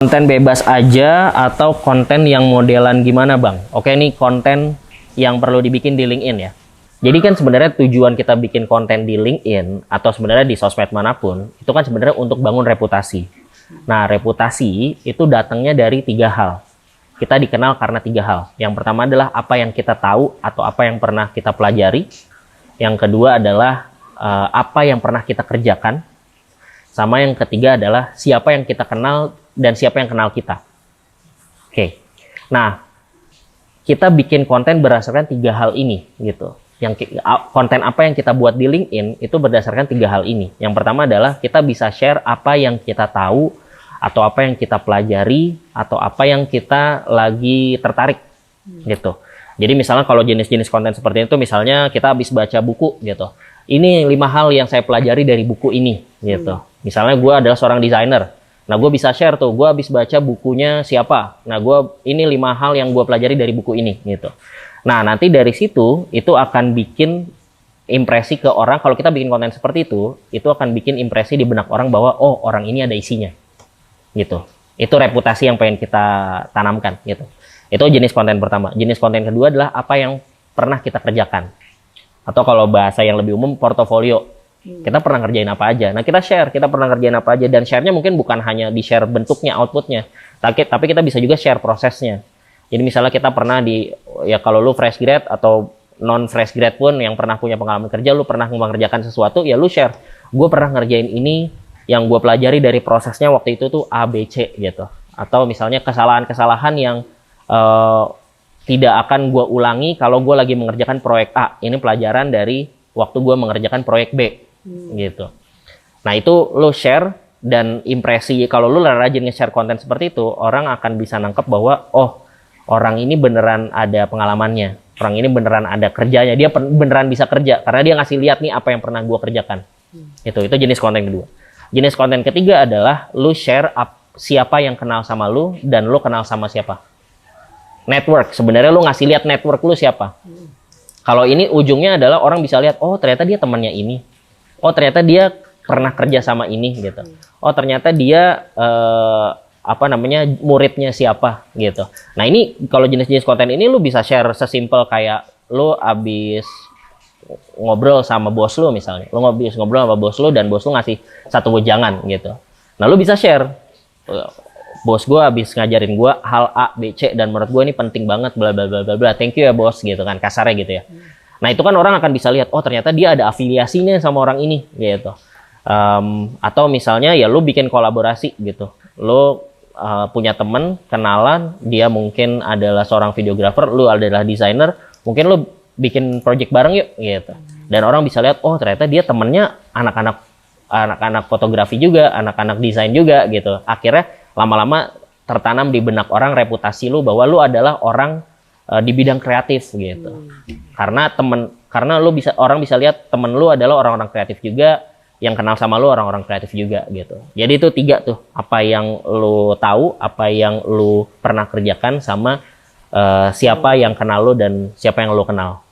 Konten bebas aja atau konten yang modelan gimana Bang? Oke, ini konten yang perlu dibikin di LinkedIn ya. Jadi kan sebenarnya tujuan kita bikin konten di LinkedIn atau sebenarnya di sosmed manapun, itu kan sebenarnya untuk bangun reputasi. Nah, reputasi itu datangnya dari 3 hal. Kita dikenal karena 3 hal. Yang pertama adalah apa yang kita tahu atau apa yang pernah kita pelajari. Yang kedua adalah apa yang pernah kita kerjakan. Sama yang ketiga adalah siapa yang kita kenal dan siapa yang kenal kita. Oke. Nah, kita bikin konten berdasarkan 3 hal ini gitu. Konten apa yang kita buat di LinkedIn itu berdasarkan 3 hal ini. Yang pertama adalah kita bisa share apa yang kita tahu atau apa yang kita pelajari atau apa yang kita lagi tertarik gitu. Jadi misalnya kalau jenis-jenis konten seperti itu, misalnya kita habis baca buku gitu. Ini 5 hal yang saya pelajari dari buku ini gitu. Misalnya gue adalah seorang desainer. Nah, gue bisa share tuh, gue habis baca bukunya siapa. Nah, ini 5 hal yang gue pelajari dari buku ini gitu. Nah, nanti dari situ itu akan bikin impresi ke orang. Kalau kita bikin konten seperti itu akan bikin impresi di benak orang bahwa oh, orang ini ada isinya gitu. Itu reputasi yang pengen kita tanamkan gitu. Itu jenis konten pertama. Jenis konten kedua adalah apa yang pernah kita kerjakan. Atau kalau bahasa yang lebih umum, portofolio. Kita pernah ngerjain apa aja. Nah, kita share, kita pernah ngerjain apa aja. Dan share-nya mungkin bukan hanya di-share bentuknya, outputnya. Tapi kita bisa juga share prosesnya. Jadi misalnya kita pernah ya kalau lu fresh grad atau non-fresh grad pun yang pernah punya pengalaman kerja, lu pernah mengerjakan sesuatu, ya lu share. Gue pernah ngerjain ini, yang gue pelajari dari prosesnya waktu itu tuh A, B, C gitu. Atau misalnya kesalahan-kesalahan yang tidak akan gue ulangi kalau gue lagi mengerjakan proyek A. Ini pelajaran dari waktu gue mengerjakan proyek B. Gitu. Nah, itu lo share dan impresi. Kalau lo rajin nge-share konten seperti itu, orang akan bisa nangkep bahwa oh, orang ini beneran ada pengalamannya. Orang ini beneran ada kerjanya. Dia beneran bisa kerja karena dia ngasih lihat nih apa yang pernah gue kerjakan. Itu jenis konten kedua. Jenis konten ketiga adalah lo share siapa yang kenal sama lo dan lo kenal sama siapa. Network, sebenarnya lu ngasih lihat network lu siapa. Kalau ini ujungnya adalah orang bisa lihat, oh ternyata dia temannya ini. Oh ternyata dia pernah kerja sama ini gitu. Oh ternyata dia muridnya siapa gitu. Nah, ini kalau jenis-jenis konten ini lu bisa share sesimpel kayak lu abis ngobrol sama bos lu misalnya. Lu abis ngobrol sama bos lu dan bos lu ngasih satu wejangan gitu. Nah, lu bisa share. Bos gue habis ngajarin gue hal A, B, C dan menurut gue ini penting banget bla bla bla bla bla. Thank you ya bos gitu kan, kasarnya gitu ya. Nah, itu kan orang akan bisa lihat oh ternyata dia ada afiliasinya sama orang ini gitu. Atau misalnya ya lu bikin kolaborasi gitu. Lu punya temen kenalan, dia mungkin adalah seorang videographer, lu adalah desainer, mungkin lu bikin project bareng yuk gitu. Dan orang bisa lihat oh ternyata dia temennya anak-anak fotografi juga, anak-anak desain juga gitu. Akhirnya lama-lama tertanam di benak orang reputasi lu bahwa lu adalah orang di bidang kreatif gitu. Karena orang bisa lihat temen lu adalah orang-orang kreatif juga, yang kenal sama lu orang-orang kreatif juga gitu. Jadi itu 3 tuh, apa yang lu tahu, apa yang lu pernah kerjakan sama siapa yang kenal lu dan siapa yang lu kenal.